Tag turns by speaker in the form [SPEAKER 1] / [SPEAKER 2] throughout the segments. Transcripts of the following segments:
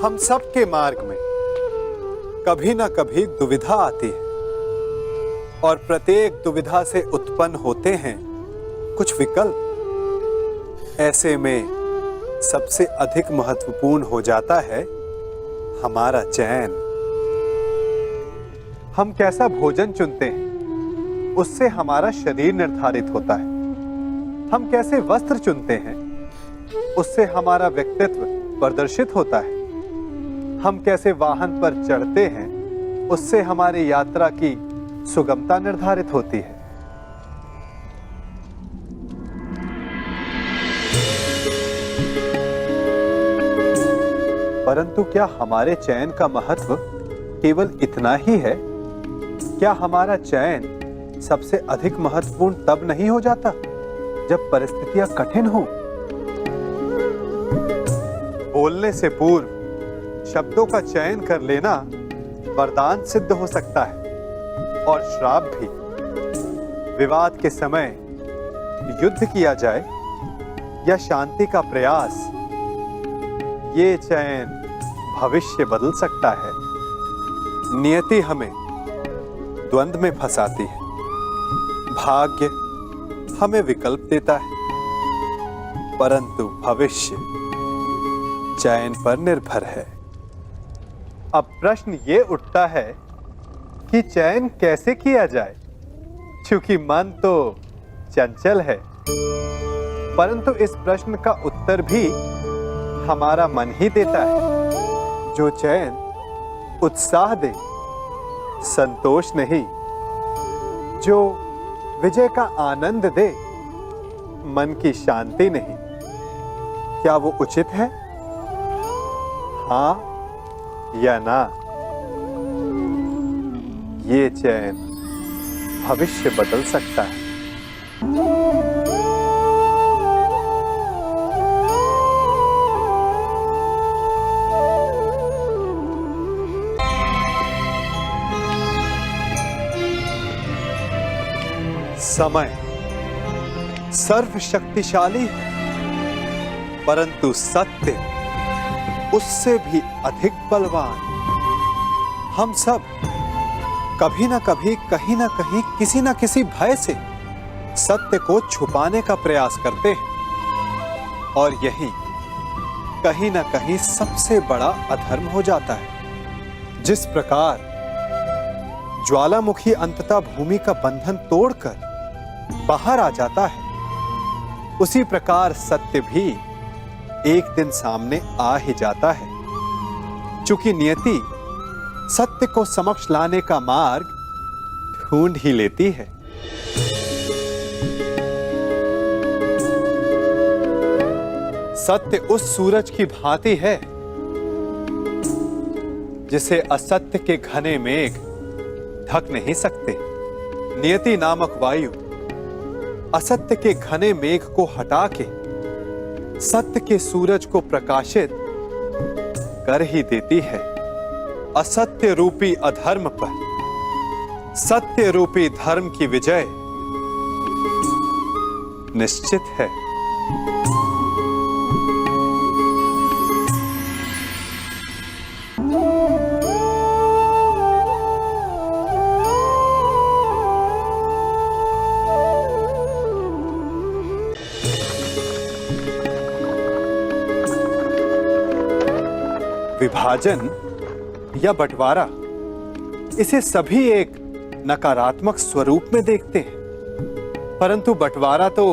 [SPEAKER 1] हम सब के मार्ग में कभी ना कभी दुविधा आती है और प्रत्येक दुविधा से उत्पन्न होते हैं कुछ विकल्प। ऐसे में सबसे अधिक महत्वपूर्ण हो जाता है हमारा चयन। हम कैसा भोजन चुनते हैं उससे हमारा शरीर निर्धारित होता है। हम कैसे वस्त्र चुनते हैं उससे हमारा व्यक्तित्व प्रदर्शित होता है। हम कैसे वाहन पर चढ़ते हैं उससे हमारी यात्रा की सुगमता निर्धारित होती है। परंतु क्या हमारे चयन का महत्व केवल इतना ही है? क्या हमारा चयन सबसे अधिक महत्वपूर्ण तब नहीं हो जाता जब परिस्थितियां कठिन हो? बोलने से पूर्व शब्दों का चयन कर लेना वरदान सिद्ध हो सकता है और श्राप भी। विवाद के समय युद्ध किया जाए या शांति का प्रयास, ये चयन भविष्य बदल सकता है। नियति हमें द्वंद्व में फंसाती है, भाग्य हमें विकल्प देता है, परंतु भविष्य चयन पर निर्भर है। अब प्रश्न ये उठता है कि चयन कैसे किया जाए, क्योंकि मन तो चंचल है। परंतु इस प्रश्न का उत्तर भी हमारा मन ही देता है। जो चयन उत्साह दे, संतोष नहीं, जो विजय का आनंद दे, मन की शांति नहीं, क्या वो उचित है? हाँ या ना? ये चयन भविष्य बदल सकता है। समय सर्वशक्तिशाली है, परंतु सत्य उससे भी अधिक बलवान। हम सब कभी ना कभी, कहीं ना कहीं, किसी ना किसी भय से सत्य को छुपाने का प्रयास करते हैं और यही कहीं ना कहीं सबसे बड़ा अधर्म हो जाता है। जिस प्रकार ज्वालामुखी अंततः भूमि का बंधन तोड़कर बाहर आ जाता है, उसी प्रकार सत्य भी एक दिन सामने आ ही जाता है। चूंकि नियति सत्य को समक्ष लाने का मार्ग ढूंढ ही लेती है। सत्य उस सूरज की भांति है जिसे असत्य के घने मेघ ढक नहीं सकते। नियति नामक वायु असत्य के घने मेघ को हटा के सत्य के सूरज को प्रकाशित कर ही देती है। असत्य रूपी अधर्म पर सत्य रूपी धर्म की विजय निश्चित है। विभाजन या बंटवारा, इसे सभी एक नकारात्मक स्वरूप में देखते हैं, परंतु बंटवारा तो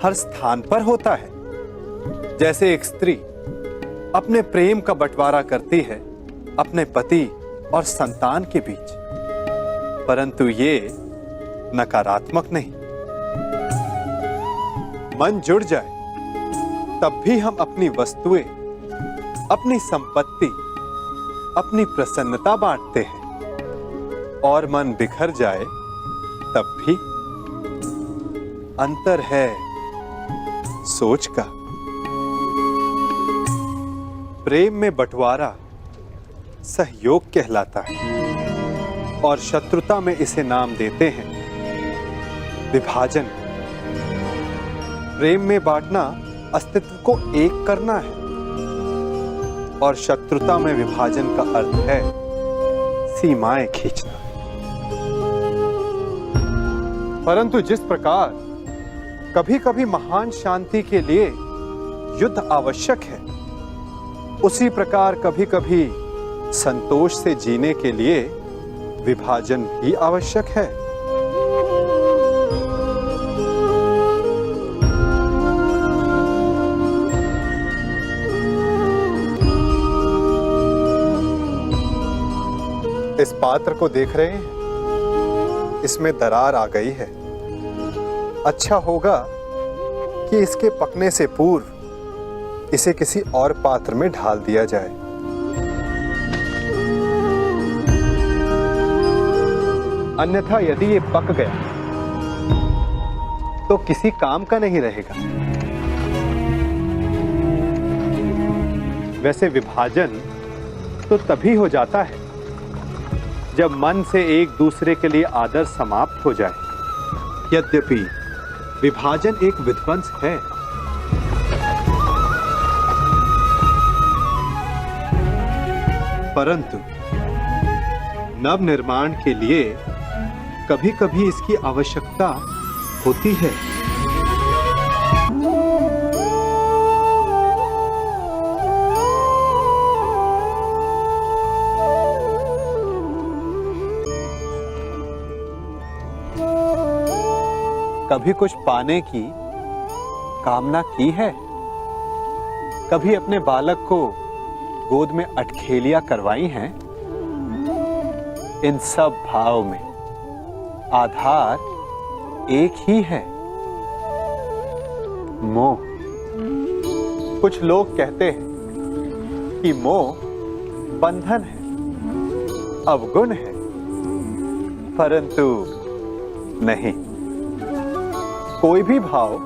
[SPEAKER 1] हर स्थान पर होता है। जैसे एक स्त्री अपने प्रेम का बंटवारा करती है अपने पति और संतान के बीच, परंतु ये नकारात्मक नहीं। मन जुड़ जाए तब भी हम अपनी वस्तुएं, अपनी संपत्ति, अपनी प्रसन्नता बांटते हैं, और मन बिखर जाए तब भी अंतर है सोच का। प्रेम में बंटवारा सहयोग कहलाता है और शत्रुता में इसे नाम देते हैं विभाजन। प्रेम में बांटना अस्तित्व को एक करना है, और शत्रुता में विभाजन का अर्थ है सीमाएं खींचना। परंतु जिस प्रकार कभी कभी महान शांति के लिए युद्ध आवश्यक है, उसी प्रकार कभी कभी संतोष से जीने के लिए विभाजन भी आवश्यक है। इस पात्र को देख रहे हैं, इसमें दरार आ गई है। अच्छा होगा कि इसके पकने से पूर्व इसे किसी और पात्र में ढाल दिया जाए। अन्यथा यदि ये पक गया तो किसी काम का नहीं रहेगा। वैसे विभाजन तो तभी हो जाता है जब मन से एक दूसरे के लिए आदर समाप्त हो जाए। यद्यपि विभाजन एक विध्वंस है, परंतु नवनिर्माण के लिए कभी कभी इसकी आवश्यकता होती है। कभी कुछ पाने की कामना की है, कभी अपने बालक को गोद में अटखेलियां करवाई हैं। इन सब भाव में आधार एक ही है, मोह। कुछ लोग कहते हैं कि मोह बंधन है, अवगुण है, परंतु नहीं। कोई भी भाव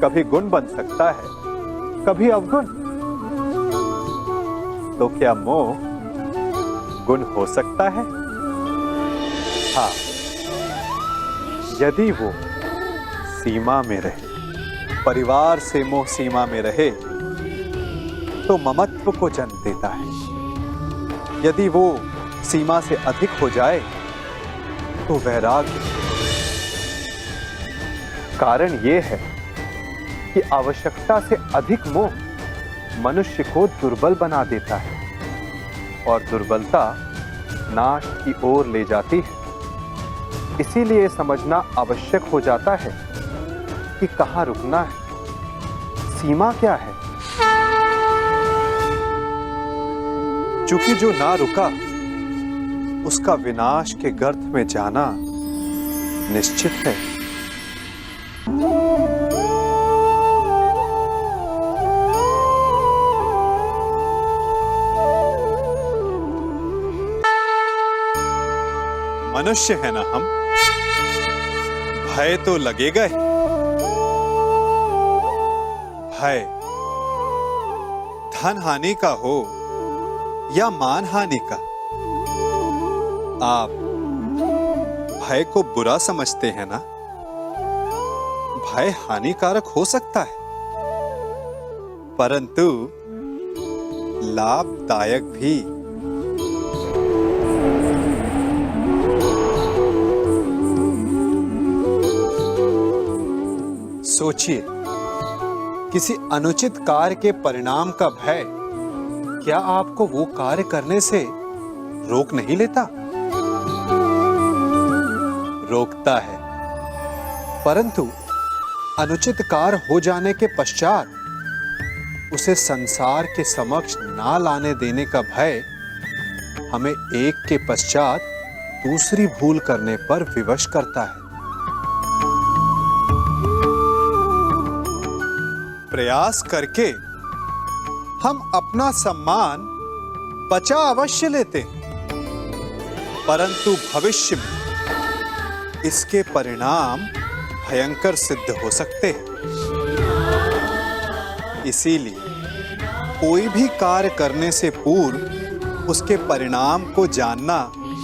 [SPEAKER 1] कभी गुण बन सकता है, कभी अवगुण। तो क्या मोह गुण हो सकता है? हाँ, यदि वो सीमा में रहे। परिवार से मोह सीमा में रहे तो ममत्व को जन्म देता है। यदि वो सीमा से अधिक हो जाए तो वैराग्य। कारण ये है कि आवश्यकता से अधिक मोह मनुष्य को दुर्बल बना देता है और दुर्बलता नाश की ओर ले जाती है। इसीलिए समझना आवश्यक हो जाता है कि कहाँ रुकना है, सीमा क्या है। चूंकि जो ना रुका उसका विनाश के गर्त में जाना निश्चित है। मनुष्य है ना हम, भय तो लगेगा ही। भय धन हानि का हो या मान हानि का, आप भय को बुरा समझते हैं ना। भय हानिकारक हो सकता है, परंतु लाभदायक भी। सोचिए, किसी अनुचित कार्य के परिणाम का भय क्या आपको वो कार्य करने से रोक नहीं लेता? रोकता है, परंतु अनुचित कार्य हो जाने के पश्चात उसे संसार के समक्ष ना लाने देने का भय हमें एक के पश्चात दूसरी भूल करने पर विवश करता है। प्रयास करके हम अपना सम्मान बचा अवश्य लेते हैं, परंतु भविष्य में इसके परिणाम भयंकर सिद्ध हो सकते हैं। इसीलिए कोई भी कार्य करने से पूर्व उसके परिणाम को जानना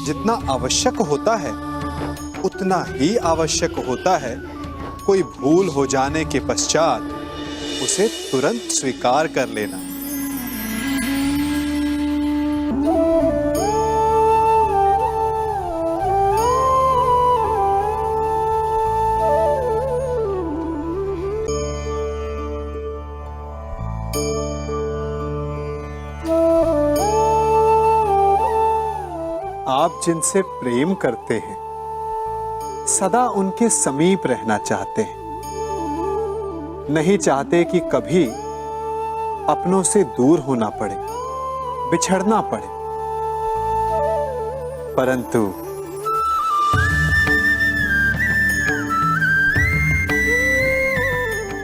[SPEAKER 1] जितना आवश्यक होता है, उतना ही आवश्यक होता है कोई भूल हो जाने के पश्चात उसे तुरंत स्वीकार कर लेना। जिनसे प्रेम करते हैं सदा उनके समीप रहना चाहते हैं, नहीं चाहते कि कभी अपनों से दूर होना पड़े, बिछड़ना पड़े। परंतु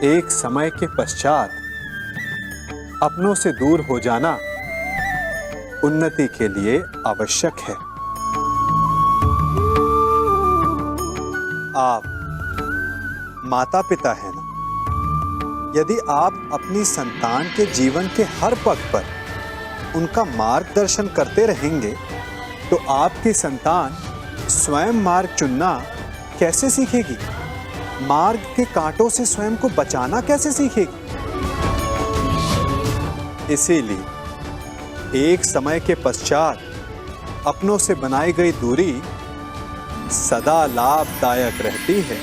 [SPEAKER 1] एक समय के पश्चात अपनों से दूर हो जाना उन्नति के लिए आवश्यक है। आप माता पिता हैं ना? यदि आप अपनी संतान के जीवन के हर पग पर उनका मार्गदर्शन करते रहेंगे तो आपकी संतान स्वयं मार्ग चुनना कैसे सीखेगी? मार्ग के कांटों से स्वयं को बचाना कैसे सीखेगी? इसीलिए एक समय के पश्चात अपनों से बनाई गई दूरी सदा लाभदायक रहती है।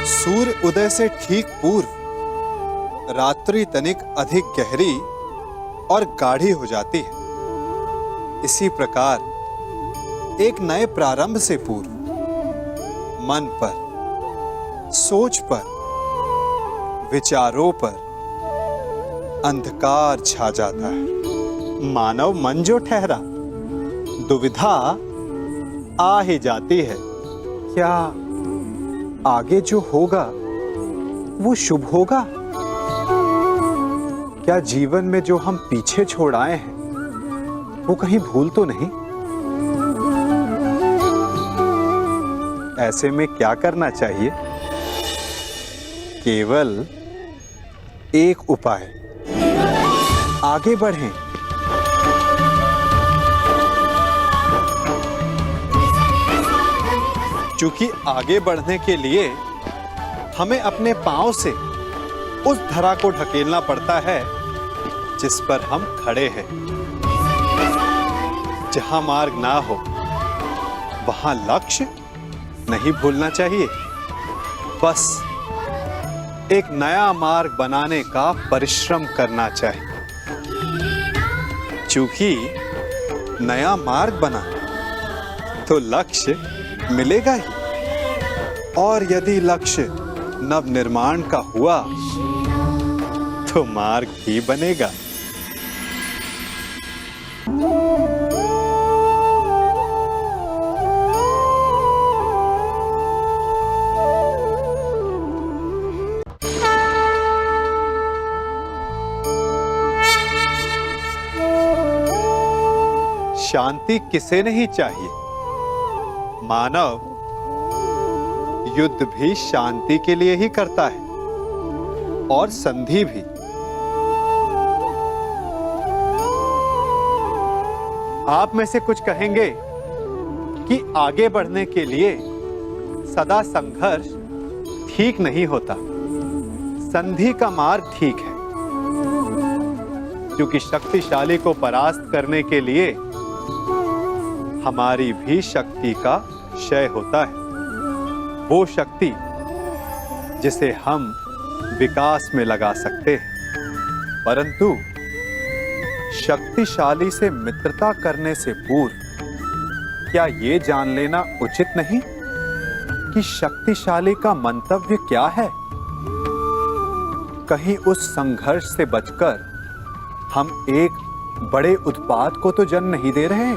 [SPEAKER 1] सूर्य उदय से ठीक पूर्व रात्रि तनिक अधिक गहरी और गाढ़ी हो जाती है। इसी प्रकार एक नए प्रारंभ से पूर्व मन पर, सोच पर, विचारों पर अंधकार छा जाता है। मानव मन जो ठहरा, दुविधा आ ही जाती है। क्या आगे जो होगा वो शुभ होगा? क्या जीवन में जो हम पीछे छोड़ आए हैं वो कहीं भूल तो नहीं? ऐसे में क्या करना चाहिए? केवल एक उपाय, आगे बढ़ें। क्योंकि आगे बढ़ने के लिए हमें अपने पांव से उस धरा को ढकेलना पड़ता है जिस पर हम खड़े हैं। जहां मार्ग ना हो वहां लक्ष्य नहीं भूलना चाहिए। बस एक नया मार्ग बनाने का परिश्रम करना चाहिए। चूंकि नया मार्ग बना तो लक्ष्य मिलेगा ही, और यदि लक्ष्य नव निर्माण का हुआ तो मार्ग भी बनेगा। शांति किसे नहीं चाहिए? मानव युद्ध भी शांति के लिए ही करता है, और संधि भी। आप में से कुछ कहेंगे कि आगे बढ़ने के लिए सदा संघर्ष ठीक नहीं होता, संधि का मार्ग ठीक है। क्योंकि शक्तिशाली को परास्त करने के लिए हमारी भी शक्ति का क्षय होता है। वो शक्ति जिसे हम विकास में लगा सकते हैं। परंतु शक्तिशाली से मित्रता करने से पूर्व क्या ये जान लेना उचित नहीं कि शक्तिशाली का मंतव्य क्या है? कहीं उस संघर्ष से बचकर हम एक बड़े उत्पात को तो जन्म नहीं दे रहे?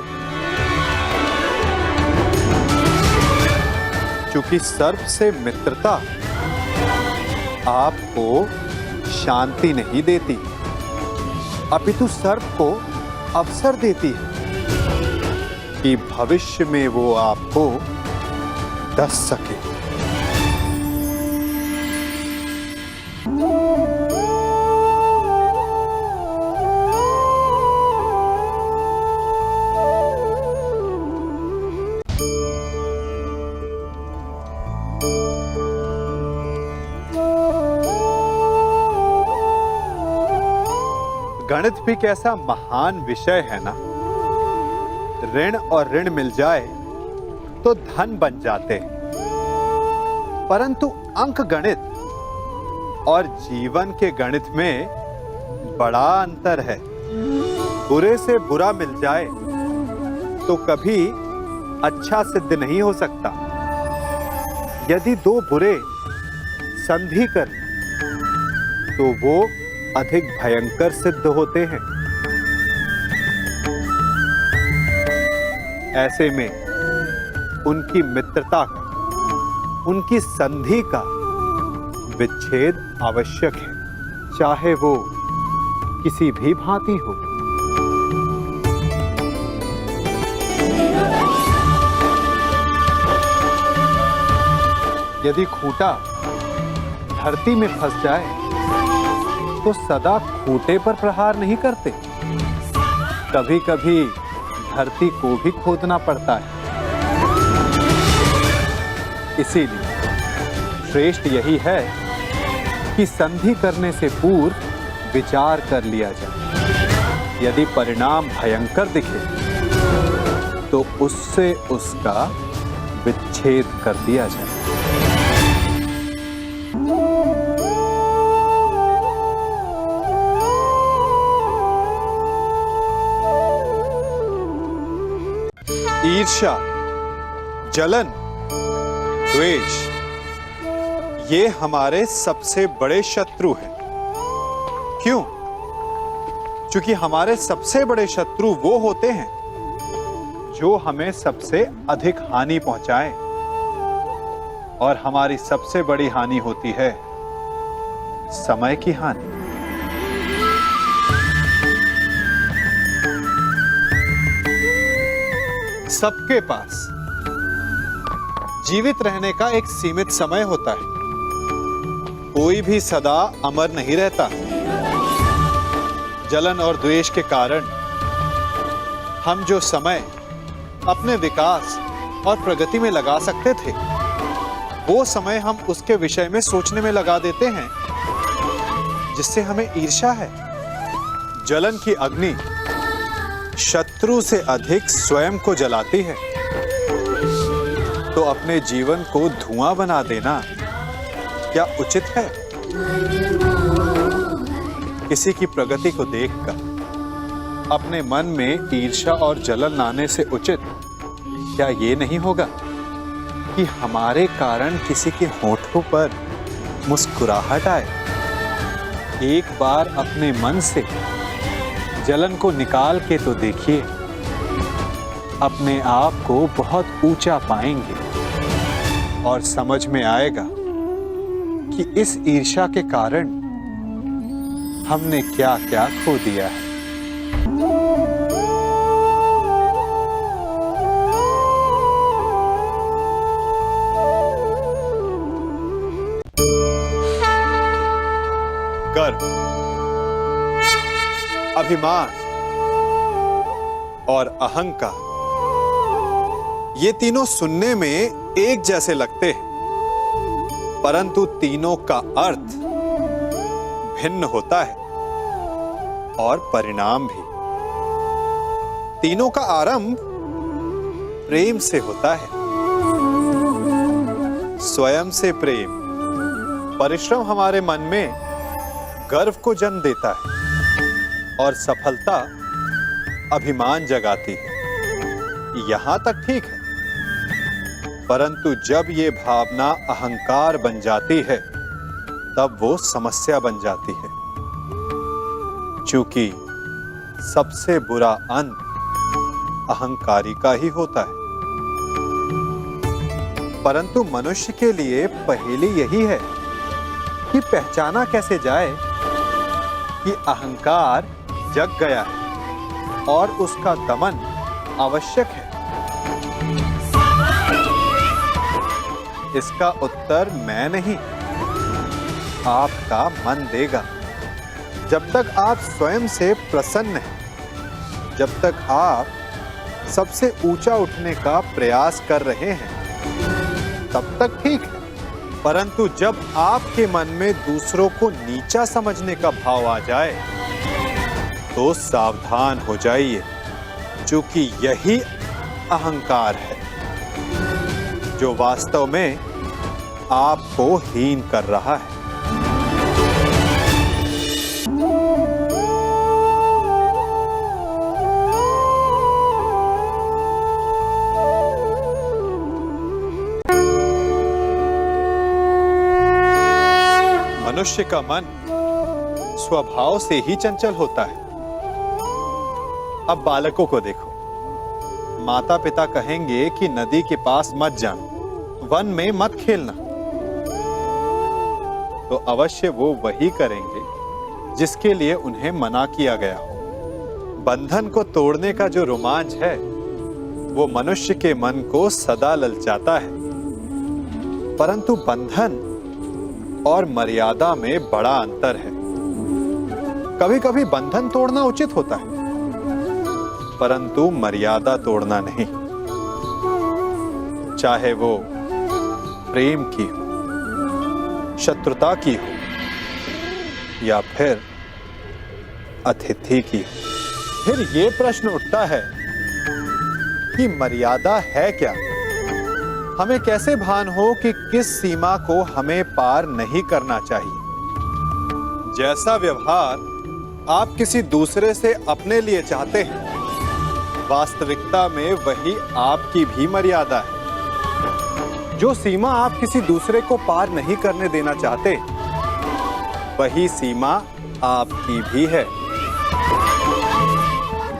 [SPEAKER 1] क्योंकि सर्प से मित्रता आपको शांति नहीं देती, अपितु सर्प को अवसर देती है कि भविष्य में वो आपको डस सके। गणित भी कैसा महान विषय है ना। ऋण और ऋण मिल जाए तो धन बन जाते। परंतु अंक गणित और जीवन के गणित में बड़ा अंतर है। बुरे से बुरा मिल जाए तो कभी अच्छा सिद्ध नहीं हो सकता। यदि दो बुरे संधि कर तो वो अधिक भयंकर सिद्ध होते हैं। ऐसे में उनकी मित्रता का, उनकी संधि का विच्छेद आवश्यक है, चाहे वो किसी भी भांति हो। यदि खूंटा धरती में फंस जाए तो सदा खूंटे पर प्रहार नहीं करते, कभी कभी धरती को भी खोदना पड़ता है। इसीलिए श्रेष्ठ यही है कि संधि करने से पूर्व विचार कर लिया जाए। यदि परिणाम भयंकर दिखे तो उससे उसका विच्छेद कर दिया जाए। ईर्ष्या, जलन, द्वेष ये हमारे सबसे बड़े शत्रु हैं। क्यों? क्योंकि हमारे सबसे बड़े शत्रु वो होते हैं जो हमें सबसे अधिक हानि पहुंचाए, और हमारी सबसे बड़ी हानि होती है समय की हानि। सबके पास जीवित रहने का एक सीमित समय होता है। कोई भी सदा अमर नहीं रहता। जलन और द्वेष के कारण हम जो समय अपने विकास और प्रगति में लगा सकते थे, वो समय हम उसके विषय में सोचने में लगा देते हैं, जिससे हमें ईर्ष्या है। जलन की अग्नि शत्रु से अधिक स्वयं को जलाती है, तो अपने जीवन को धुआं बना देना क्या उचित है? किसी की प्रगति को देखकर अपने मन में ईर्ष्या और जलन लाने से उचित क्या ये नहीं होगा कि हमारे कारण किसी के होठों पर मुस्कुराहट आए? एक बार अपने मन से जलन को निकाल के तो देखिए, अपने आप को बहुत ऊंचा पाएंगे और समझ में आएगा कि इस ईर्ष्या के कारण हमने क्या क्या खो दिया है। गर्व, अभिमान और अहंकार ये तीनों सुनने में एक जैसे लगते हैं, परंतु तीनों का अर्थ भिन्न होता है और परिणाम भी। तीनों का आरंभ प्रेम से होता है। स्वयं से प्रेम, परिश्रम हमारे मन में गर्व को जन्म देता है और सफलता अभिमान जगाती है। यहां तक ठीक है, परंतु जब ये भावना अहंकार बन जाती है तब वो समस्या बन जाती है, क्योंकि सबसे बुरा अंत अहंकारी का ही होता है। परंतु मनुष्य के लिए पहेली यही है कि पहचाना कैसे जाए कि अहंकार जग गया है और उसका दमन आवश्यक है। इसका उत्तर मैं नहीं, आपका मन देगा। जब तक आप स्वयं से प्रसन्न हैं, जब तक आप सबसे ऊंचा उठने का प्रयास कर रहे हैं, तब तक ठीक है। परंतु जब आपके मन में दूसरों को नीचा समझने का भाव आ जाए तो सावधान हो जाइए, क्योंकि यही अहंकार है। जो वास्तव में आपको हीन कर रहा है। मनुष्य का मन स्वभाव से ही चंचल होता है। अब बालकों को देखो, माता पिता कहेंगे कि नदी के पास मत जाना, वन में मत खेलना, तो अवश्य वो वही करेंगे जिसके लिए उन्हें मना किया गया हो। बंधन को तोड़ने का जो रोमांच है वो मनुष्य के मन को सदा ललचाता है, परंतु बंधन और मर्यादा में बड़ा अंतर है। कभी कभी बंधन तोड़ना उचित होता है, परंतु मर्यादा तोड़ना नहीं, चाहे वो प्रेम की हो, शत्रुता की हो या फिर अतिथि की हो। फिर ये प्रश्न उठता है कि मर्यादा है क्या? हमें कैसे भान हो कि किस सीमा को हमें पार नहीं करना चाहिए? जैसा व्यवहार आप किसी दूसरे से अपने लिए चाहते हैं, वास्तविकता में वही आपकी भी मर्यादा है। जो सीमा आप किसी दूसरे को पार नहीं करने देना चाहते, वही सीमा आपकी भी है।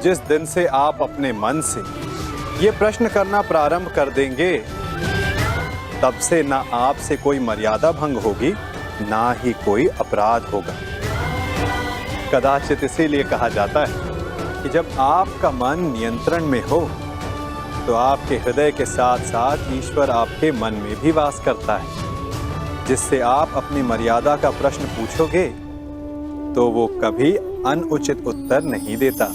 [SPEAKER 1] जिस दिन से आप अपने मन से ये प्रश्न करना प्रारंभ कर देंगे, तब से ना आपसे कोई मर्यादा भंग होगी, ना ही कोई अपराध होगा। कदाचित इसीलिए कहा जाता है कि जब आपका मन नियंत्रण में हो, तो आपके हृदय के साथ साथ ईश्वर आपके मन में भी वास करता है। जिससे आप अपनी मर्यादा का प्रश्न पूछोगे, तो वो कभी अनुचित उत्तर नहीं देता।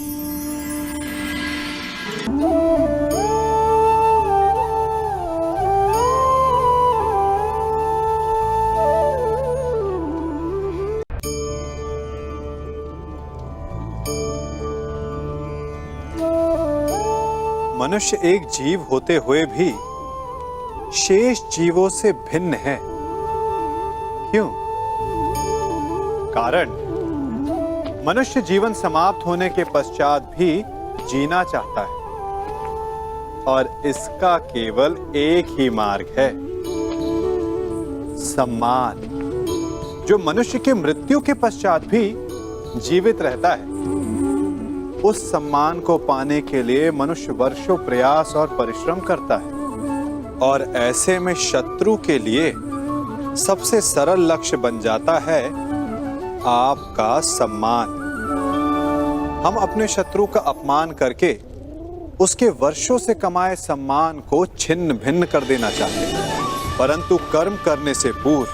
[SPEAKER 1] मनुष्य एक जीव होते हुए भी शेष जीवों से भिन्न है। क्यों? कारण मनुष्य जीवन समाप्त होने के पश्चात भी जीना चाहता है, और इसका केवल एक ही मार्ग है, सम्मान, जो मनुष्य के मृत्यु के पश्चात भी जीवित रहता है। उस सम्मान को पाने के लिए मनुष्य वर्षों प्रयास और परिश्रम करता है, और ऐसे में शत्रु के लिए सबसे सरल लक्ष्य बन जाता है आपका सम्मान। हम अपने शत्रु का अपमान करके उसके वर्षों से कमाए सम्मान को छिन्न भिन्न कर देना चाहते हैं, परंतु कर्म करने से पूर्व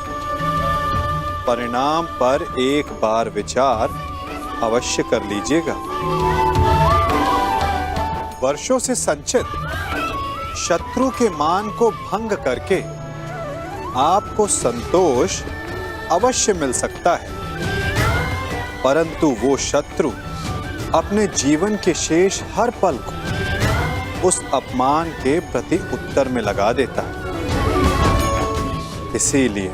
[SPEAKER 1] परिणाम पर एक बार विचार अवश्य कर लीजिएगा। वर्षों से संचित शत्रु के मान को भंग करके आपको संतोष अवश्य मिल सकता है, परंतु वो शत्रु अपने जीवन के शेष हर पल को उस अपमान के प्रति उत्तर में लगा देता है। इसीलिए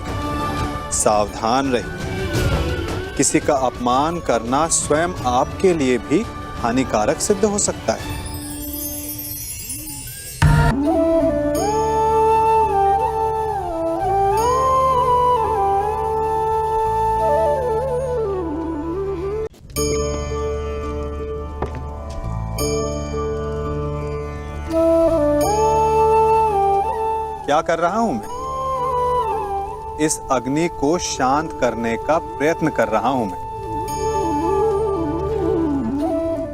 [SPEAKER 1] सावधान रहिए। किसी का अपमान करना स्वयं आपके लिए भी हानिकारक सिद्ध हो सकता है। क्या कर रहा हूं मैं? इस अग्नि को शांत करने का प्रयत्न कर रहा हूं मैं,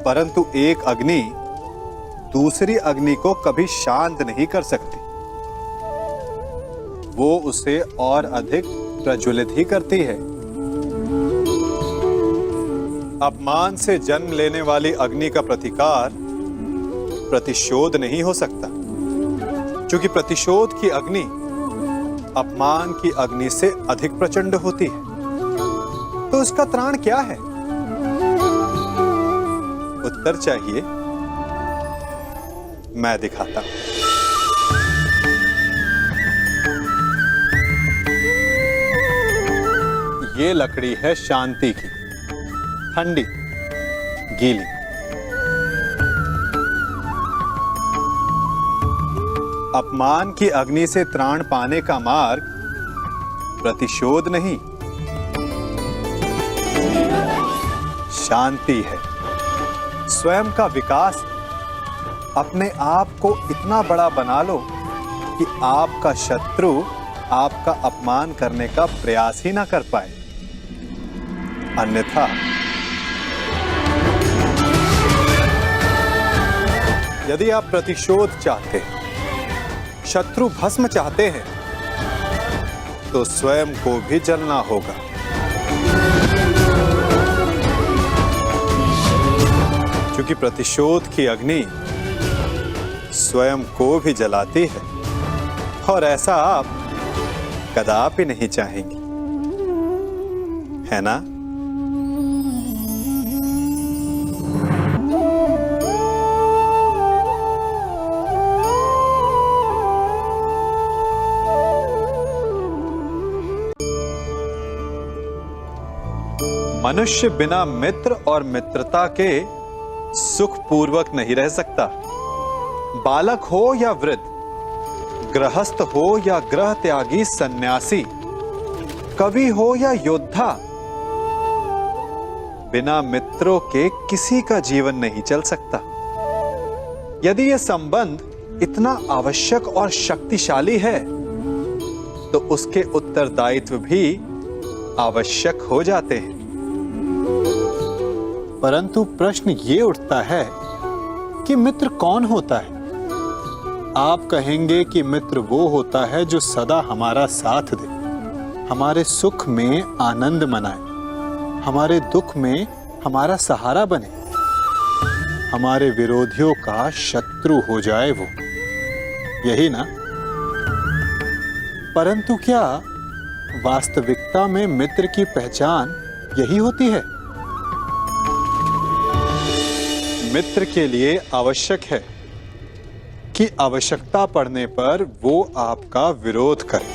[SPEAKER 1] परंतु एक अग्नि दूसरी अग्नि को कभी शांत नहीं कर सकती। वो उसे और अधिक प्रज्वलित ही करती है। अपमान से जन्म लेने वाली अग्नि का प्रतिकार प्रतिशोध नहीं हो सकता, क्योंकि प्रतिशोध की अग्नि अपमान की अग्नि से अधिक प्रचंड होती है। तो उसका त्राण क्या है? उत्तर चाहिए? मैं दिखाता हूं। ये लकड़ी है शांति की, ठंडी, गीली। अपमान की अग्नि से त्राण पाने का मार्ग प्रतिशोध नहीं, शांति है। स्वयं का विकास, अपने आप को इतना बड़ा बना लो कि आपका शत्रु आपका अपमान करने का प्रयास ही ना कर पाए। अन्यथा यदि आप प्रतिशोध चाहते हैं, शत्रु भस्म चाहते हैं, तो स्वयं को भी जलना होगा। क्योंकि प्रतिशोध की अग्नि स्वयं को भी जलाती है, और ऐसा आप कदापि नहीं चाहेंगे, है ना? मनुष्य बिना मित्र और मित्रता के सुखपूर्वक नहीं रह सकता। बालक हो या वृद्ध, गृहस्थ हो या ग्रह त्यागी सन्यासी, कवि हो या योद्धा, बिना मित्रों के किसी का जीवन नहीं चल सकता। यदि यह संबंध इतना आवश्यक और शक्तिशाली है, तो उसके उत्तरदायित्व भी आवश्यक हो जाते हैं। परंतु प्रश्न ये उठता है कि मित्र कौन होता है? आप कहेंगे कि मित्र वो होता है जो सदा हमारा साथ दे, हमारे सुख में आनंद मनाए, हमारे दुख में हमारा सहारा बने, हमारे विरोधियों का शत्रु हो जाए वो, यही ना? परंतु क्या वास्तविकता में मित्र की पहचान यही होती है? मित्र के लिए आवश्यक है कि आवश्यकता पड़ने पर वो आपका विरोध करे।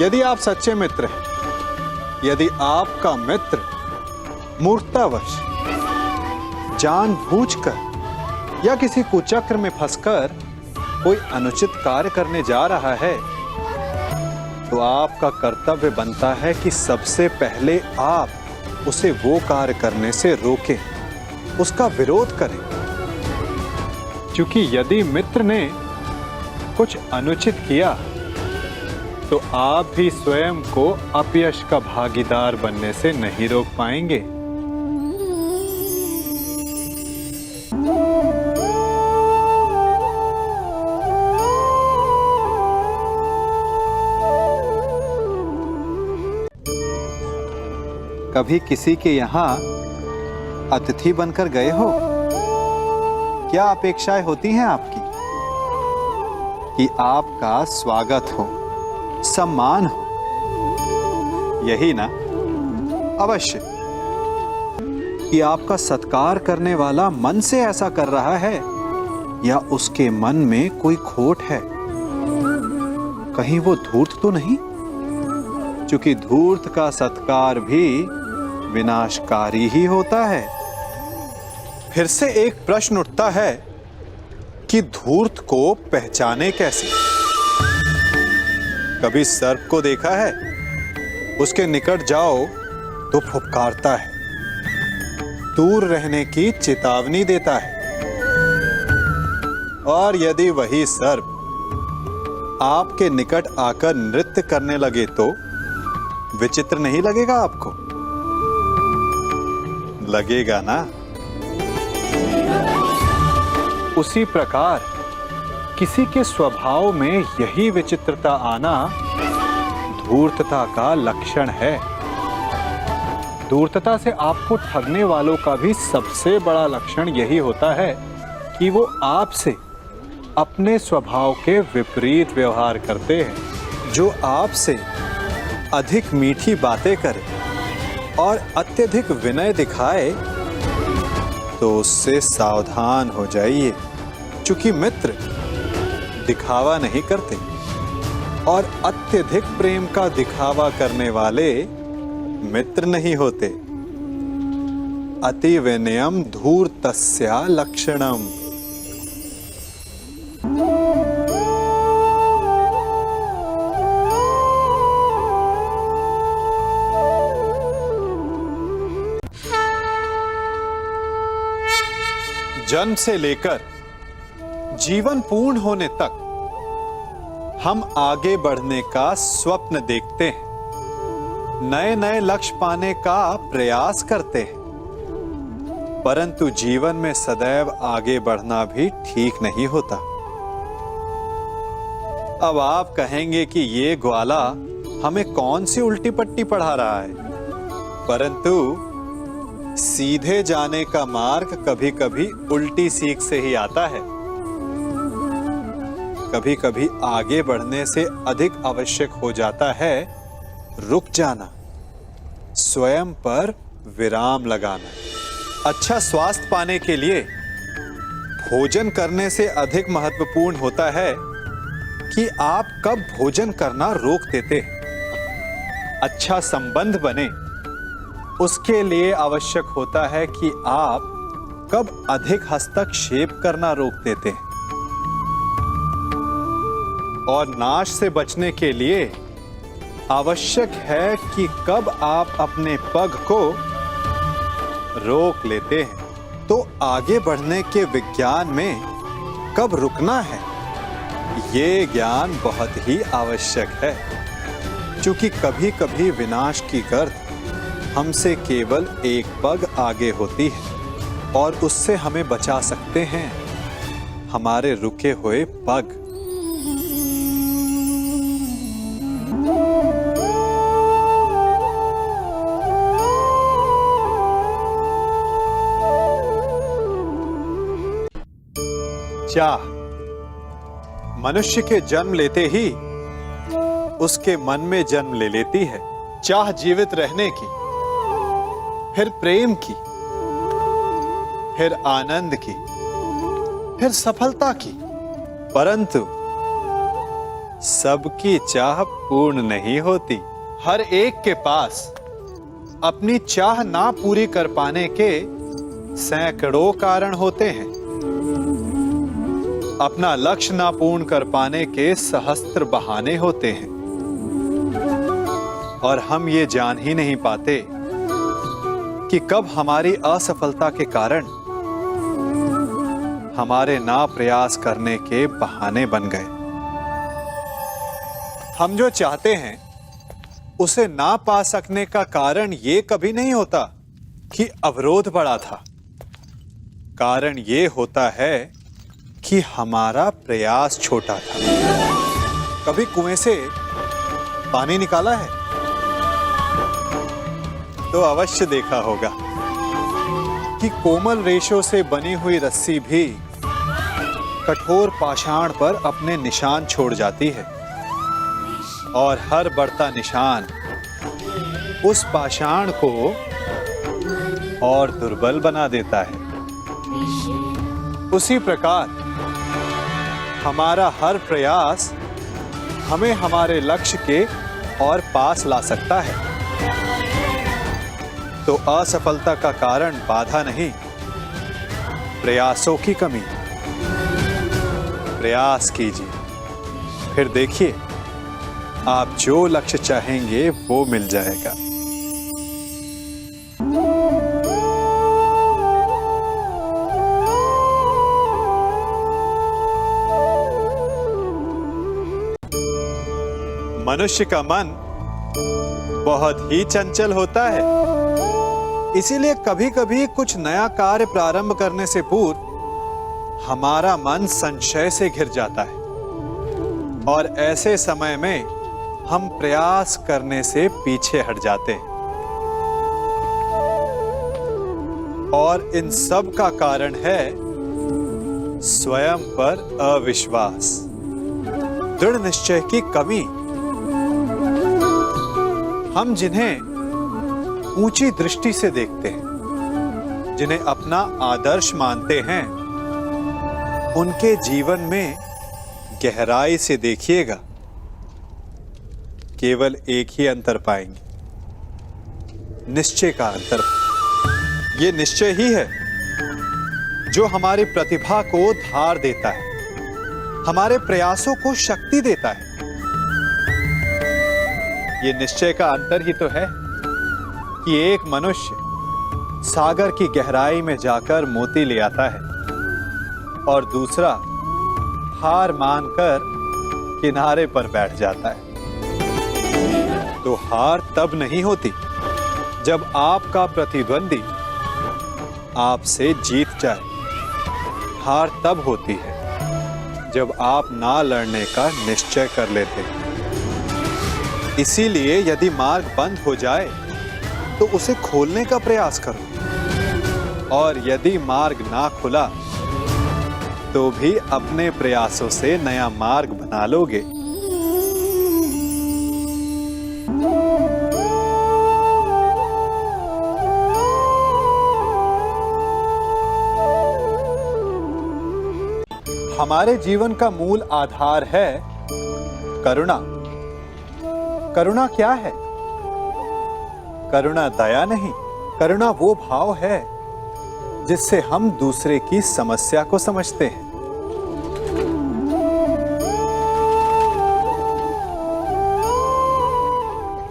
[SPEAKER 1] यदि आप सच्चे मित्र हैं, यदि आपका मित्र मूर्खतावश, जानबूझकर या किसी कुचक्र में फंसकर कोई अनुचित कार्य करने जा रहा है, तो आपका कर्तव्य बनता है कि सबसे पहले आप उसे वो कार्य करने से रोकें, उसका विरोध करें। क्योंकि यदि मित्र ने कुछ अनुचित किया, तो आप भी स्वयं को अपयश का भागीदार बनने से नहीं रोक पाएंगे। कभी किसी के यहां अतिथि बनकर गए हो? क्या अपेक्षाएं होती हैं आपकी? कि आपका स्वागत हो, सम्मान हो, यही ना? अवश्य कि आपका सत्कार करने वाला मन से ऐसा कर रहा है या उसके मन में कोई खोट है? कहीं वो धूर्त तो नहीं? क्योंकि धूर्त का सत्कार भी विनाशकारी ही होता है। फिर से एक प्रश्न उठता है कि धूर्त को पहचाने कैसे? कभी सर्प को देखा है? उसके निकट जाओ तो फुफकारता है, दूर रहने की चेतावनी देता है। और यदि वही सर्प आपके निकट आकर नृत्य करने लगे तो विचित्र नहीं लगेगा आपको? लगेगा ना? उसी प्रकार किसी के स्वभाव में यही विचित्रता आना धूर्तता का लक्षण है। धूर्तता से आपको ठगने वालों का भी सबसे बड़ा लक्षण यही होता है कि वो आपसे अपने स्वभाव के विपरीत व्यवहार करते हैं। जो आपसे अधिक मीठी बातें करे और अत्यधिक विनय दिखाए, तो उससे सावधान हो जाइए। क्योंकि मित्र दिखावा नहीं करते और अत्यधिक प्रेम का दिखावा करने वाले मित्र नहीं होते। अति विनयम धूर्तस्या लक्षणम। जन्म से लेकर जीवन पूर्ण होने तक हम आगे बढ़ने का स्वप्न देखते हैं, नए नए लक्ष्य पाने का प्रयास करते हैं, परंतु जीवन में सदैव आगे बढ़ना भी ठीक नहीं होता। अब आप कहेंगे कि ये ग्वाला हमें कौन सी उल्टी पट्टी पढ़ा रहा है, परंतु सीधे जाने का मार्ग कभी कभी उल्टी सीख से ही आता है। कभी कभी आगे बढ़ने से अधिक आवश्यक हो जाता है रुक जाना, स्वयं पर विराम लगाना। अच्छा स्वास्थ्य पाने के लिए भोजन करने से अधिक महत्वपूर्ण होता है कि आप कब भोजन करना रोक देते हैं। अच्छा संबंध बने उसके लिए आवश्यक होता है कि आप कब अधिक हस्तक्षेप करना रोक देते हैं। और नाश से बचने के लिए आवश्यक है कि कब आप अपने पग को रोक लेते हैं। तो आगे बढ़ने के विज्ञान में कब रुकना है, ये ज्ञान बहुत ही आवश्यक है, क्योंकि कभी कभी विनाश की गर्द हमसे केवल एक पग आगे होती है और उससे हमें बचा सकते हैं हमारे रुके हुए पग। चाह मनुष्य के जन्म लेते ही उसके मन में जन्म ले लेती है। चाह जीवित रहने की, फिर प्रेम की, फिर आनंद की, फिर सफलता की, परंतु सबकी चाह पूर्ण नहीं होती। हर एक के पास अपनी चाह ना पूरी कर पाने के सैकड़ों कारण होते हैं। अपना लक्ष्य ना पूर्ण कर पाने के सहस्त्र बहाने होते हैं और हम ये जान ही नहीं पाते कि कब हमारी असफलता के कारण हमारे ना प्रयास करने के बहाने बन गए। हम जो चाहते हैं उसे ना पा सकने का कारण ये कभी नहीं होता कि अवरोध बड़ा था। कारण ये होता है कि हमारा प्रयास छोटा था। कभी कुएं से पानी निकाला है तो अवश्य देखा होगा कि कोमल रेशों से बनी हुई रस्सी भी कठोर पाषाण पर अपने निशान छोड़ जाती है और हर बढ़ता निशान उस पाषाण को और दुर्बल बना देता है। उसी प्रकार हमारा हर प्रयास हमें हमारे लक्ष्य के और पास ला सकता है। तो असफलता का कारण बाधा नहीं, प्रयासों की कमी। प्रयास कीजिए, फिर देखिए आप जो लक्ष्य चाहेंगे वो मिल जाएगा। मनुष्य का मन बहुत ही चंचल होता है, इसीलिए कभी कभी कुछ नया कार्य प्रारंभ करने से पूर्व हमारा मन संशय से घिर जाता है और ऐसे समय में हम प्रयास करने से पीछे हट जाते हैं। और इन सब का कारण है स्वयं पर अविश्वास, दृढ़ निश्चय की कमी। हम जिन्हें ऊंची दृष्टि से देखते हैं, जिन्हें अपना आदर्श मानते हैं, उनके जीवन में गहराई से देखिएगा, केवल एक ही अंतर पाएंगे। निश्चय का अंतर। ये निश्चय ही है जो हमारी प्रतिभा को धार देता है, हमारे प्रयासों को शक्ति देता है। ये निश्चय का अंतर ही तो है कि एक मनुष्य सागर की गहराई में जाकर मोती ले आता है और दूसरा हार मानकर किनारे पर बैठ जाता है। तो हार तब नहीं होती जब आपका प्रतिद्वंदी आपसे जीत जाए। हार तब होती है जब आप ना लड़ने का निश्चय कर लेते हैं। इसीलिए यदि मार्ग बंद हो जाए तो उसे खोलने का प्रयास करो, और यदि मार्ग ना खुला तो भी अपने प्रयासों से नया मार्ग बना लोगे। हमारे जीवन का मूल आधार है करुणा। करुणा क्या है? करुणा दया नहीं, करुणा वो भाव है जिससे हम दूसरे की समस्या को समझते हैं।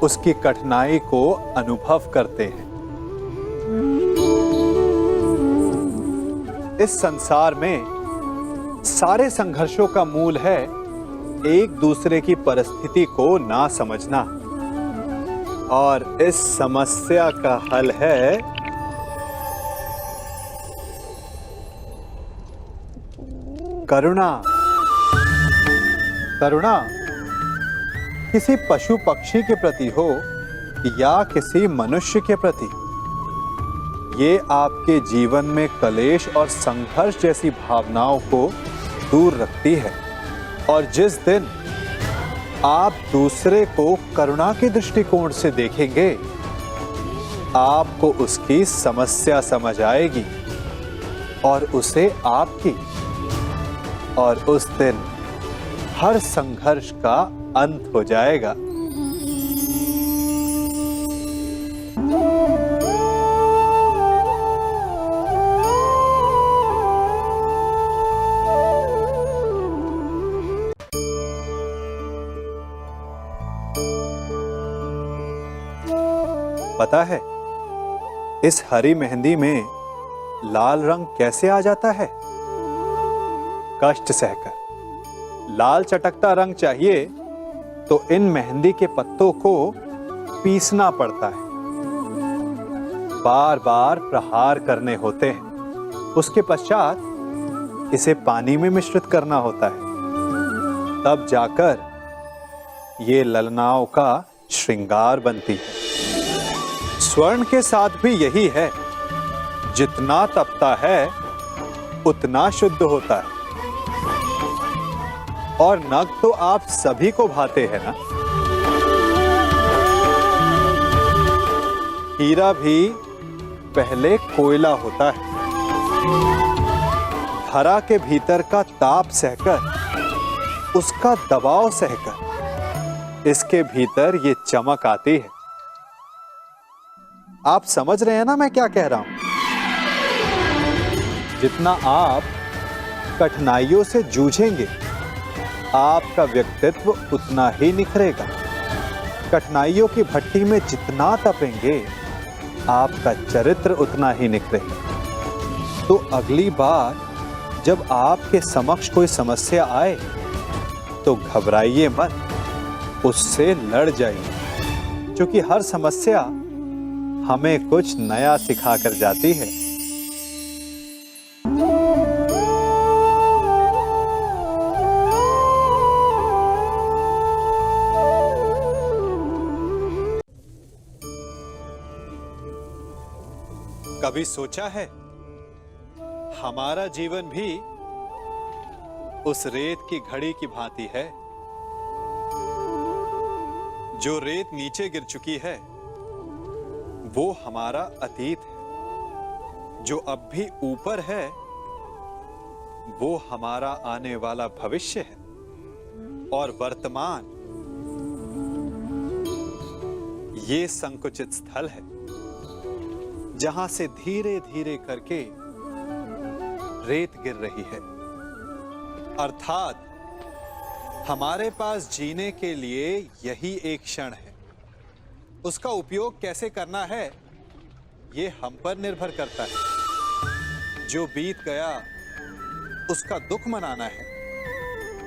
[SPEAKER 1] उसकी कठिनाई को अनुभव करते हैं। इस संसार में सारे संघर्षों का मूल है एक दूसरे की परिस्थिति को ना समझना, और इस समस्या का हल है करुणा। करुणा किसी पशु पक्षी के प्रति हो या किसी मनुष्य के प्रति, ये आपके जीवन में कलेश और संघर्ष जैसी भावनाओं को दूर रखती है। और जिस दिन आप दूसरे को करुणा के दृष्टिकोण से देखेंगे, आपको उसकी समस्या समझ आएगी और उसे आपकी, और उस दिन हर संघर्ष का अंत हो जाएगा। पता है इस हरी मेहंदी में लाल रंग कैसे आ जाता है? कष्ट सहकर। लाल चटकता रंग चाहिए तो इन मेहंदी के पत्तों को पीसना पड़ता है, बार बार प्रहार करने होते हैं। उसके पश्चात इसे पानी में मिश्रित करना होता है, तब जाकर ये ललनाओं का श्रृंगार बनती है। स्वर्ण के साथ भी यही है, जितना तपता है उतना शुद्ध होता है। और नग तो आप सभी को भाते हैं ना। हीरा भी पहले कोयला होता है, धरा के भीतर का ताप सहकर, उसका दबाव सहकर इसके भीतर ये चमक आती है। आप समझ रहे हैं ना मैं क्या कह रहा हूं? जितना आप कठिनाइयों से जूझेंगे, आपका व्यक्तित्व उतना ही निखरेगा। कठिनाइयों की भट्टी में जितना तपेंगे, आपका चरित्र उतना ही निखरेगा। तो अगली बार जब आपके समक्ष कोई समस्या आए तो घबराइए मत, उससे लड़ जाइए, क्योंकि हर समस्या हमें कुछ नया सिखा कर जाती है। कभी सोचा है हमारा जीवन भी उस रेत की घड़ी की भांति है? जो रेत नीचे गिर चुकी है वो हमारा अतीत है, जो अब भी ऊपर है वो हमारा आने वाला भविष्य है, और वर्तमान ये संकुचित स्थल है जहां से धीरे धीरे करके रेत गिर रही है। अर्थात हमारे पास जीने के लिए यही एक क्षण है। उसका उपयोग कैसे करना है ये हम पर निर्भर करता है। जो बीत गया उसका दुख मनाना है,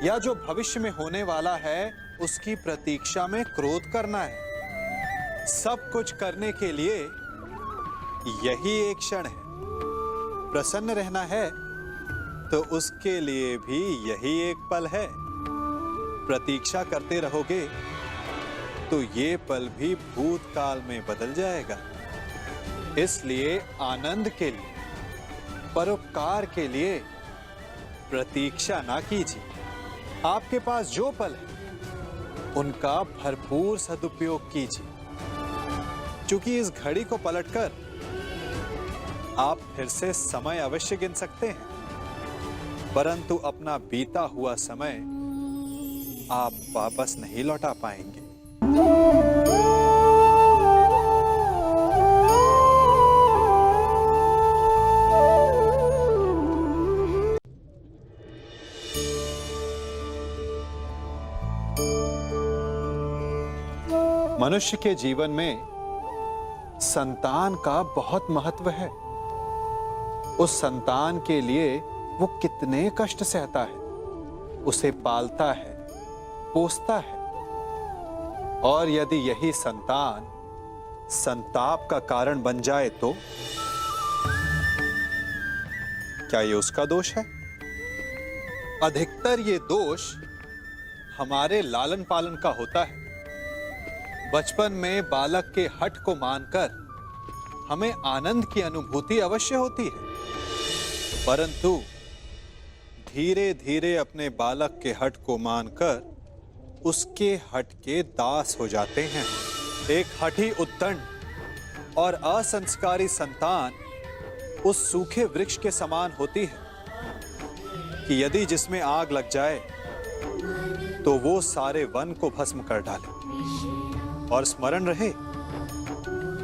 [SPEAKER 1] या जो भविष्य में होने वाला है उसकी प्रतीक्षा में क्रोध करना है। सब कुछ करने के लिए यही एक क्षण है। प्रसन्न रहना है तो उसके लिए भी यही एक पल है। प्रतीक्षा करते रहोगे तो ये पल भी भूतकाल में बदल जाएगा। इसलिए आनंद के लिए, परोपकार के लिए प्रतीक्षा ना कीजिए। आपके पास जो पल है उनका भरपूर सदुपयोग कीजिए, क्योंकि इस घड़ी को पलटकर आप फिर से समय अवश्य गिन सकते हैं, परंतु अपना बीता हुआ समय आप वापस नहीं लौटा पाएंगे। मनुष्य के जीवन में संतान का बहुत महत्व है। उस संतान के लिए वो कितने कष्ट सहता है, उसे पालता है, पोसता है, और यदि यही संतान संताप का कारण बन जाए तो क्या ये उसका दोष है? अधिकतर ये दोष हमारे लालन पालन का होता है। बचपन में बालक के हठ को मानकर हमें आनंद की अनुभूति अवश्य होती है, परंतु धीरे धीरे अपने बालक के हठ को मानकर उसके हठ के दास हो जाते हैं। एक हठी उद्दंड और असंस्कारी संतान उस सूखे वृक्ष के समान होती है कि यदि जिसमें आग लग जाए तो वो सारे वन को भस्म कर डाले। और स्मरण रहे,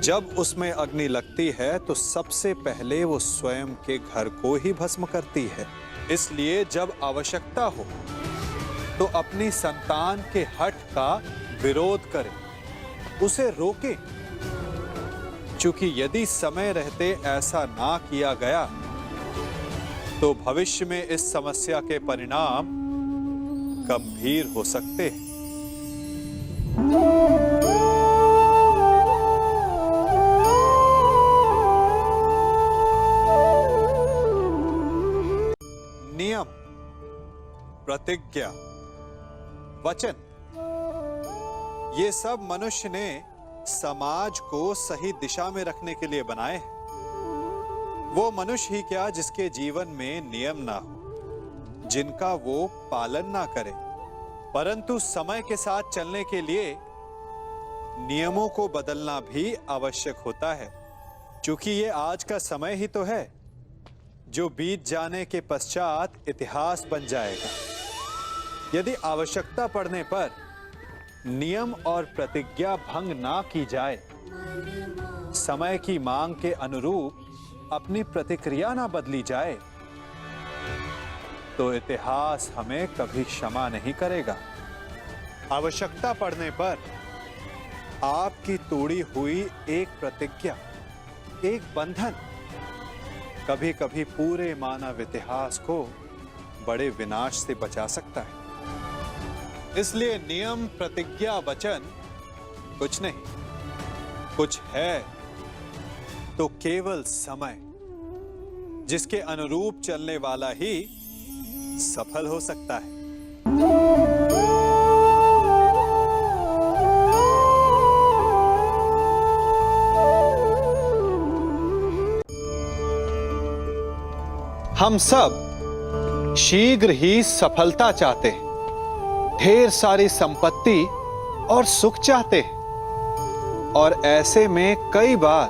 [SPEAKER 1] जब उसमें अग्नि लगती है तो सबसे पहले वो स्वयं के घर को ही भस्म करती है। इसलिए जब आवश्यकता हो तो अपनी संतान के हठ का विरोध करें, उसे रोकें, क्योंकि यदि समय रहते ऐसा ना किया गया तो भविष्य में इस समस्या के परिणाम गंभीर हो सकते हैं। नियम, प्रतिज्ञा, वचन, ये सब मनुष्य ने समाज को सही दिशा में रखने के लिए बनाए हैं। वो मनुष्य ही क्या जिसके जीवन में नियम ना हो, जिनका वो पालन ना करे। परंतु समय के साथ चलने के लिए नियमों को बदलना भी आवश्यक होता है, क्योंकि ये आज का समय ही तो है जो बीत जाने के पश्चात इतिहास बन जाएगा। यदि आवश्यकता पड़ने पर नियम और प्रतिज्ञा भंग ना की जाए, समय की मांग के अनुरूप अपनी प्रतिक्रिया ना बदली जाए, तो इतिहास हमें कभी क्षमा नहीं करेगा। आवश्यकता पड़ने पर आपकी तोड़ी हुई एक प्रतिज्ञा, एक बंधन कभी कभी पूरे मानव इतिहास को बड़े विनाश से बचा सकता है। इसलिए नियम, प्रतिज्ञा, वचन कुछ नहीं, कुछ है तो केवल समय, जिसके अनुरूप चलने वाला ही सफल हो सकता है। हम सब शीघ्र ही सफलता चाहते हैं, ढेर सारी संपत्ति और सुख चाहते हैं, और ऐसे में कई बार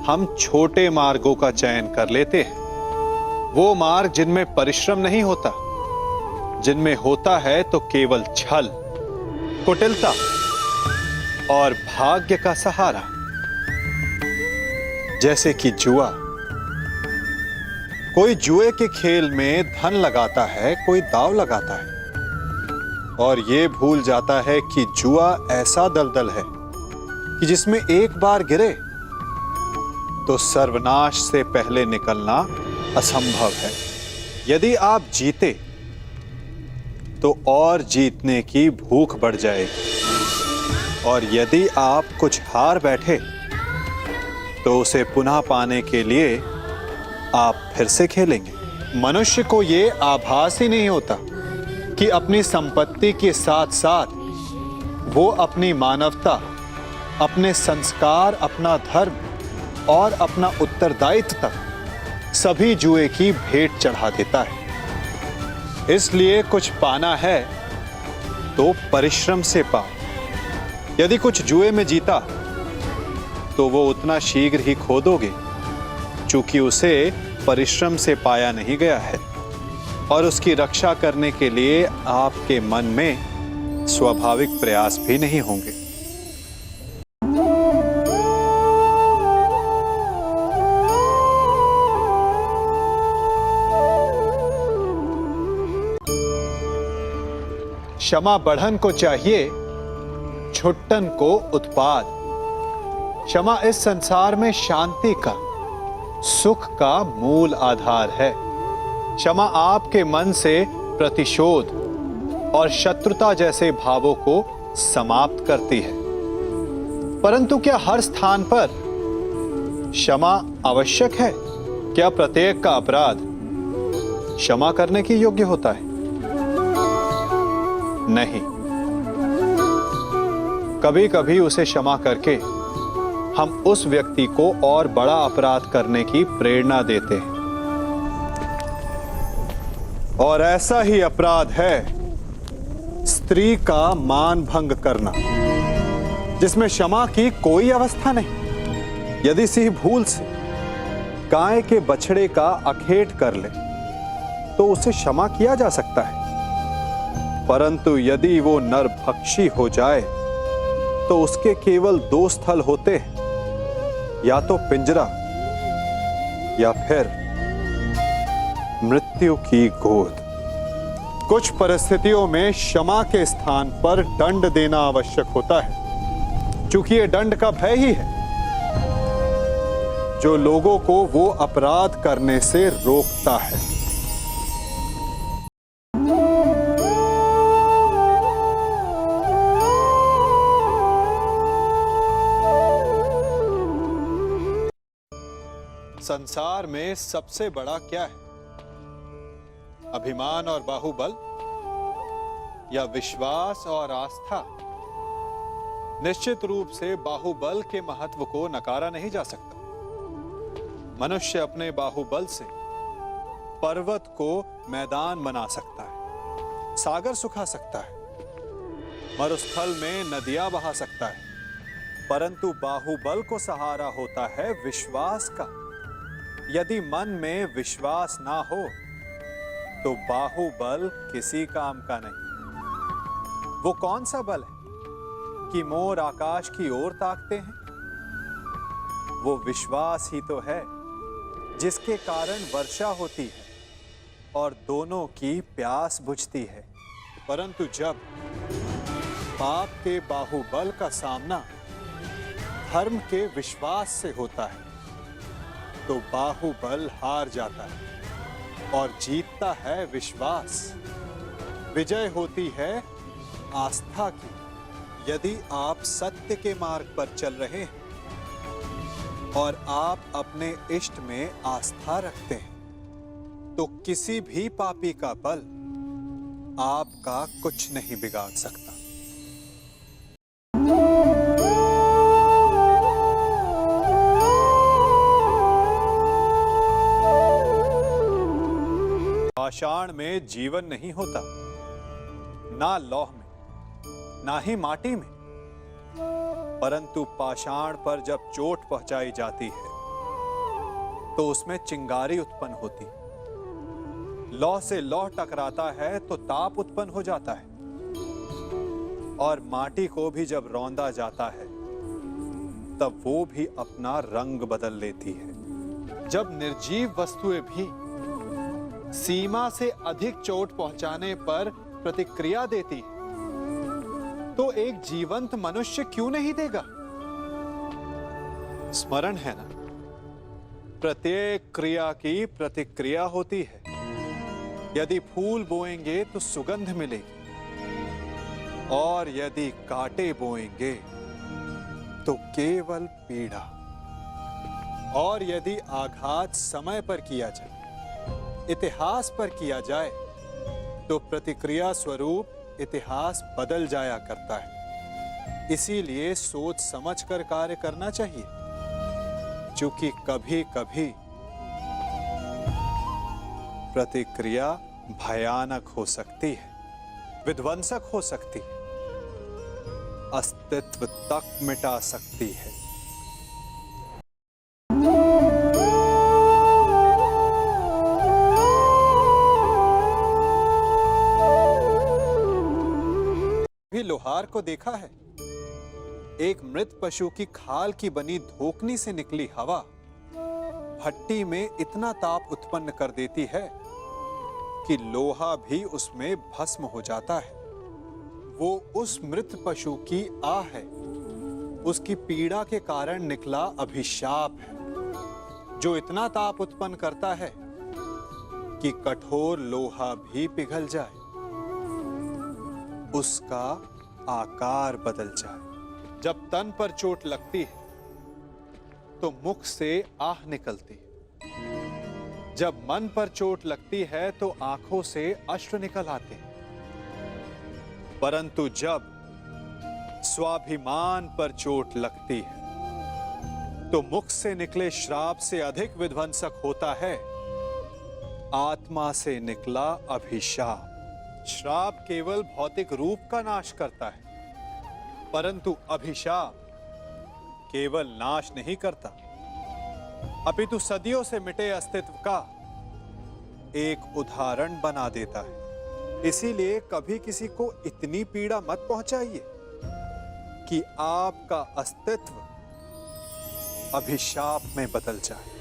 [SPEAKER 1] हम छोटे मार्गों का चयन कर लेते हैं। वो मार्ग जिनमें परिश्रम नहीं होता, जिनमें होता है तो केवल छल, कुटिलता और भाग्य का सहारा। जैसे कि जुआ। कोई जुए के खेल में धन लगाता है, कोई दांव लगाता है और ये भूल जाता है कि जुआ ऐसा दलदल है कि जिसमें एक बार गिरे तो सर्वनाश से पहले निकलना असंभव है। यदि आप जीते तो और जीतने की भूख बढ़ जाएगी और यदि आप कुछ हार बैठे तो उसे पुनः पाने के लिए आप फिर से खेलेंगे। मनुष्य को यह आभास ही नहीं होता कि अपनी संपत्ति के साथ साथ वो अपनी मानवता, अपने संस्कार, अपना धर्म और अपना उत्तरदायित्व तक सभी जुए की भेंट चढ़ा देता है। इसलिए कुछ पाना है तो परिश्रम से पाओ। यदि कुछ जुए में जीता तो वो उतना शीघ्र ही खो दोगे, चूंकि उसे परिश्रम से पाया नहीं गया है और उसकी रक्षा करने के लिए आपके मन में स्वाभाविक प्रयास भी नहीं होंगे। क्षमा बढ़न को चाहिए, छुट्टन को उत्पाद। क्षमा इस संसार में शांति का, सुख का मूल आधार है। क्षमा आपके मन से प्रतिशोध और शत्रुता जैसे भावों को समाप्त करती है। परंतु क्या हर स्थान पर क्षमा आवश्यक है? क्या प्रत्येक का अपराध क्षमा करने के योग्य होता है? नहीं। कभी कभी उसे क्षमा करके हम उस व्यक्ति को और बड़ा अपराध करने की प्रेरणा देते हैं और ऐसा ही अपराध है स्त्री का मान भंग करना, जिसमें क्षमा की कोई अवस्था नहीं। यदि सिंह भूल से गाय के बछड़े का अखेट कर ले तो उसे क्षमा किया जा सकता है, परंतु यदि वो नरभक्षी हो जाए तो उसके केवल दो स्थल होते हैं, या तो पिंजरा या फिर मृत्यु की गोद। कुछ परिस्थितियों में क्षमा के स्थान पर दंड देना आवश्यक होता है, क्योंकि यह दंड का भय ही है जो लोगों को वो अपराध करने से रोकता है। संसार में सबसे बड़ा क्या है? अभिमान और बाहुबल या विश्वास और आस्था? निश्चित रूप से बाहुबल के महत्व को नकारा नहीं जा सकता। मनुष्य अपने बाहुबल से पर्वत को मैदान बना सकता है, सागर सुखा सकता है, मरुस्थल में नदियां बहा सकता है, परंतु बाहुबल को सहारा होता है विश्वास का। यदि मन में विश्वास ना हो तो बाहुबल किसी काम का नहीं। वो कौन सा बल है कि मोर आकाश की ओर ताकते हैं? वो विश्वास ही तो है जिसके कारण वर्षा होती है और दोनों की प्यास बुझती है। परंतु जब पाप के बाहुबल का सामना धर्म के विश्वास से होता है तो बाहुबल हार जाता है और जीतता है विश्वास। विजय होती है आस्था की। यदि आप सत्य के मार्ग पर चल रहे हैं और आप अपने इष्ट में आस्था रखते हैं तो किसी भी पापी का बल आपका कुछ नहीं बिगाड़ सकता। पाषाण में जीवन नहीं होता, ना लौह में, ना ही माटी में, परंतु पाषाण पर जब चोट पहुंचाई जाती है तो उसमें चिंगारी उत्पन्न होती। लौह से लौह टकराता है तो ताप उत्पन्न हो जाता है और माटी को भी जब रौंदा जाता है तब वो भी अपना रंग बदल लेती है। जब निर्जीव वस्तुएं भी सीमा से अधिक चोट पहुंचाने पर प्रतिक्रिया देती है, तो एक जीवंत मनुष्य क्यों नहीं देगा? स्मरण है ना, प्रत्येक क्रिया की प्रतिक्रिया होती है। यदि फूल बोएंगे तो सुगंध मिलेगी, और यदि कांटे बोएंगे तो केवल पीड़ा। और यदि आघात समय पर किया जाए, इतिहास पर किया जाए, तो प्रतिक्रिया स्वरूप इतिहास बदल जाया करता है। इसीलिए सोच समझकर कार्य करना चाहिए, क्योंकि कभी कभी प्रतिक्रिया भयानक हो सकती है, विध्वंसक हो सकती है, अस्तित्व तक मिटा सकती है। भी लोहार को देखा है, एक मृत पशु की खाल की बनी धोकनी से निकली हवा भट्टी में इतना ताप उत्पन्न कर देती है कि लोहा भी उसमें भस्म हो जाता है। वो उस मृत पशु की आह है, उसकी पीड़ा के कारण निकला अभिशाप है, जो इतना ताप उत्पन्न करता है कि कठोर लोहा भी पिघल जाए, उसका आकार बदल जाए। जब तन पर चोट लगती है तो मुख से आह निकलती है। जब मन पर चोट लगती है तो आंखों से अश्रु निकल आते हैं। परंतु जब स्वाभिमान पर चोट लगती है तो मुख से निकले श्राप से अधिक विध्वंसक होता है आत्मा से निकला अभिशाप। श्राप केवल भौतिक रूप का नाश करता है, परंतु अभिशाप केवल नाश नहीं करता, अपितु सदियों से मिटे अस्तित्व का एक उदाहरण बना देता है। इसीलिए कभी किसी को इतनी पीड़ा मत पहुंचाइए कि आपका अस्तित्व अभिशाप में बदल जाए।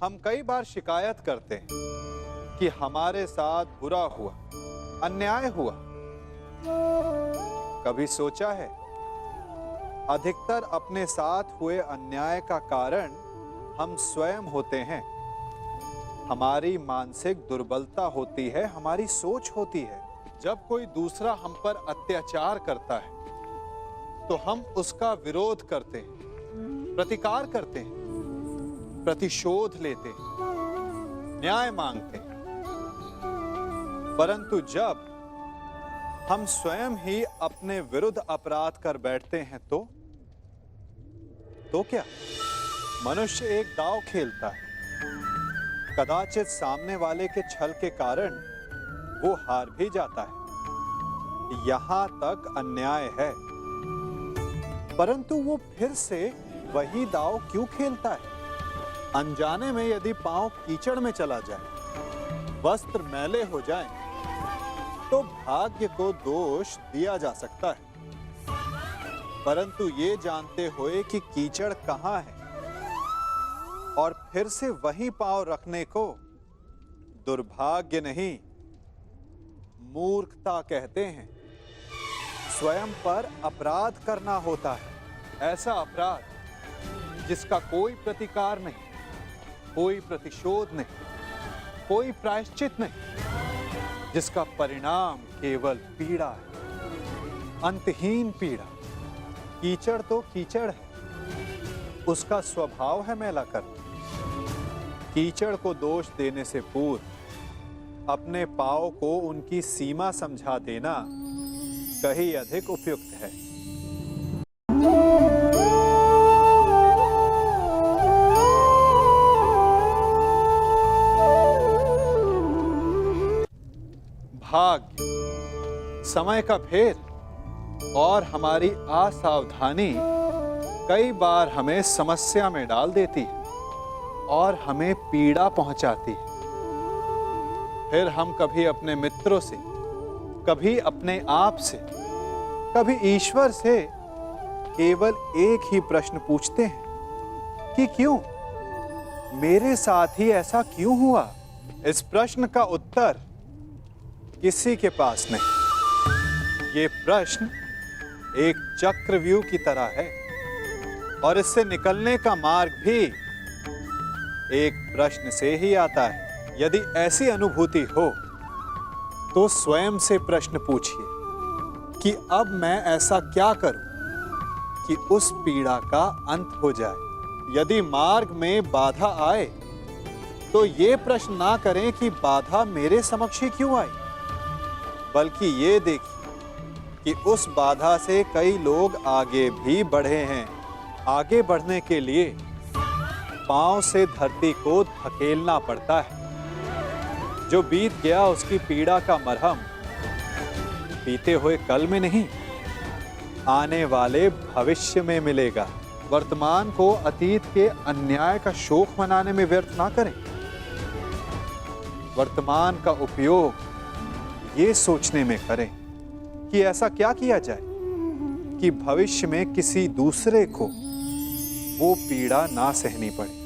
[SPEAKER 1] हम कई बार शिकायत करते हैं कि हमारे साथ बुरा हुआ, अन्याय हुआ। कभी सोचा है, अधिकतर अपने साथ हुए अन्याय का कारण हम स्वयं होते हैं। हमारी मानसिक दुर्बलता होती है, हमारी सोच होती है। जब कोई दूसरा हम पर अत्याचार करता है तो हम उसका विरोध करते हैं, प्रतिकार करते हैं, प्रतिशोध लेते हैं, न्याय मांगते हैं। परंतु जब हम स्वयं ही अपने विरुद्ध अपराध कर बैठते हैं तो क्या? मनुष्य एक दांव खेलता है। कदाचित सामने वाले के छल के कारण वो हार भी जाता है। यहां तक अन्याय है, परंतु वो फिर से वही दांव क्यों खेलता है? अनजाने में यदि पांव कीचड़ में चला जाए, वस्त्र मैले हो जाएं, तो भाग्य को दोष दिया जा सकता है। परंतु ये जानते हुए कि कीचड़ कहां है और फिर से वही पांव रखने को दुर्भाग्य नहीं, मूर्खता कहते हैं। स्वयं पर अपराध करना होता है, ऐसा अपराध जिसका कोई प्रतिकार नहीं, कोई प्रतिशोध नहीं, कोई प्रायश्चित नहीं, जिसका परिणाम केवल पीड़ा है, अंतहीन पीड़ा। कीचड़ तो कीचड़ है, उसका स्वभाव है मैला करना। कीचड़ को दोष देने से पूर्व अपने पांव को उनकी सीमा समझा देना कहीं अधिक उपयुक्त है। भाग्य, समय का फेर और हमारी असावधानी कई बार हमें समस्या में डाल देती है और हमें पीड़ा पहुंचाती है। फिर हम कभी अपने मित्रों से, कभी अपने आप से, कभी ईश्वर से केवल एक ही प्रश्न पूछते हैं कि क्यों, मेरे साथ ही ऐसा क्यों हुआ। इस प्रश्न का उत्तर किसी के पास नहीं। ये प्रश्न एक चक्रव्यूह की तरह है और इससे निकलने का मार्ग भी एक प्रश्न से ही आता है। यदि ऐसी अनुभूति हो तो स्वयं से प्रश्न पूछिए कि अब मैं ऐसा क्या करूं कि उस पीड़ा का अंत हो जाए। यदि मार्ग में बाधा आए तो ये प्रश्न ना करें कि बाधा मेरे समक्ष ही क्यों आई, बल्कि ये देखिए कि उस बाधा से कई लोग आगे भी बढ़े हैं। आगे बढ़ने के लिए पांव से धरती को धकेलना पड़ता है। जो बीत गया उसकी पीड़ा का मरहम बीते हुए कल में नहीं, आने वाले भविष्य में मिलेगा। वर्तमान को अतीत के अन्याय का शोक मनाने में व्यर्थ ना करें। वर्तमान का उपयोग ये सोचने में करें कि ऐसा क्या किया जाए कि भविष्य में किसी दूसरे को वो पीड़ा ना सहनी पड़े।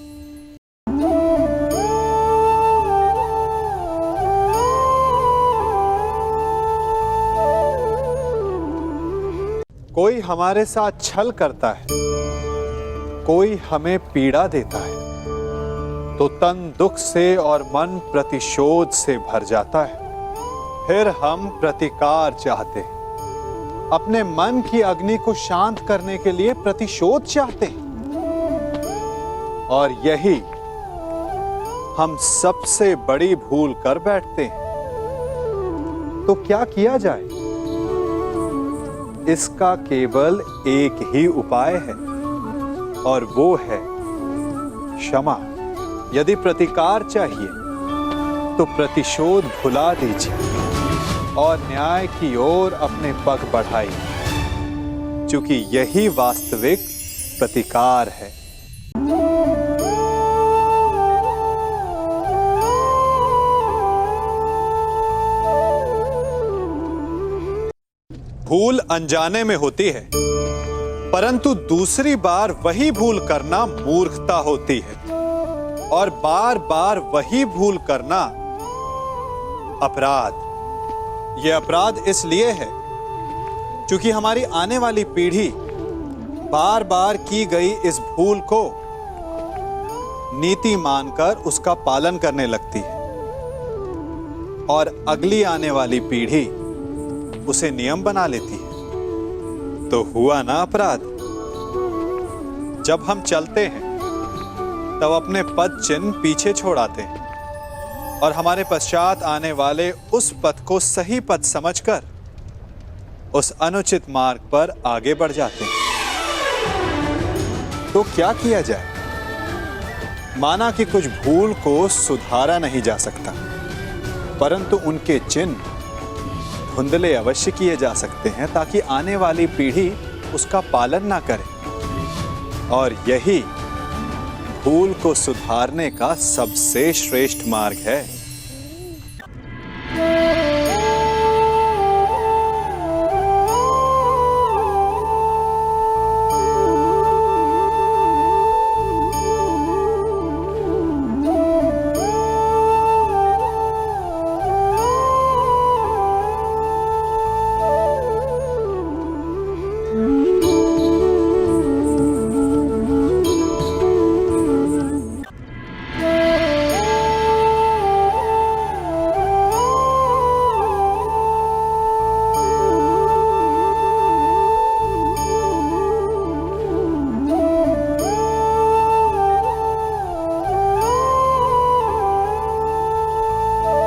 [SPEAKER 1] कोई हमारे साथ छल करता है, कोई हमें पीड़ा देता है, तो तन दुख से और मन प्रतिशोध से भर जाता है। फिर हम प्रतिकार चाहते हैं, अपने मन की अग्नि को शांत करने के लिए प्रतिशोध चाहते हैं। और यही हम सबसे बड़ी भूल कर बैठते हैं। तो क्या किया जाए? इसका केवल एक ही उपाय है और वो है क्षमा। यदि प्रतिकार चाहिए तो प्रतिशोध भुला दीजिए और न्याय की ओर अपने पग बढ़ाइए, क्योंकि यही वास्तविक प्रतिकार है। भूल अनजाने में होती है, परंतु दूसरी बार वही भूल करना मूर्खता होती है और बार बार वही भूल करना अपराध। यह अपराध इसलिए है क्योंकि हमारी आने वाली पीढ़ी बार बार की गई इस भूल को नीति मानकर उसका पालन करने लगती है और अगली आने वाली पीढ़ी उसे नियम बना लेती है। तो हुआ ना अपराध। जब हम चलते हैं तब अपने पद चिन्ह पीछे छोड़ आते हैं और हमारे पश्चात आने वाले उस पथ को सही पथ समझकर उस अनुचित मार्ग पर आगे बढ़ जाते हैं। तो क्या किया जाए? माना कि कुछ भूल को सुधारा नहीं जा सकता, परंतु उनके चिन्ह धुंधले अवश्य किए जा सकते हैं ताकि आने वाली पीढ़ी उसका पालन ना करे। और यही भूल को सुधारने का सबसे श्रेष्ठ मार्ग है।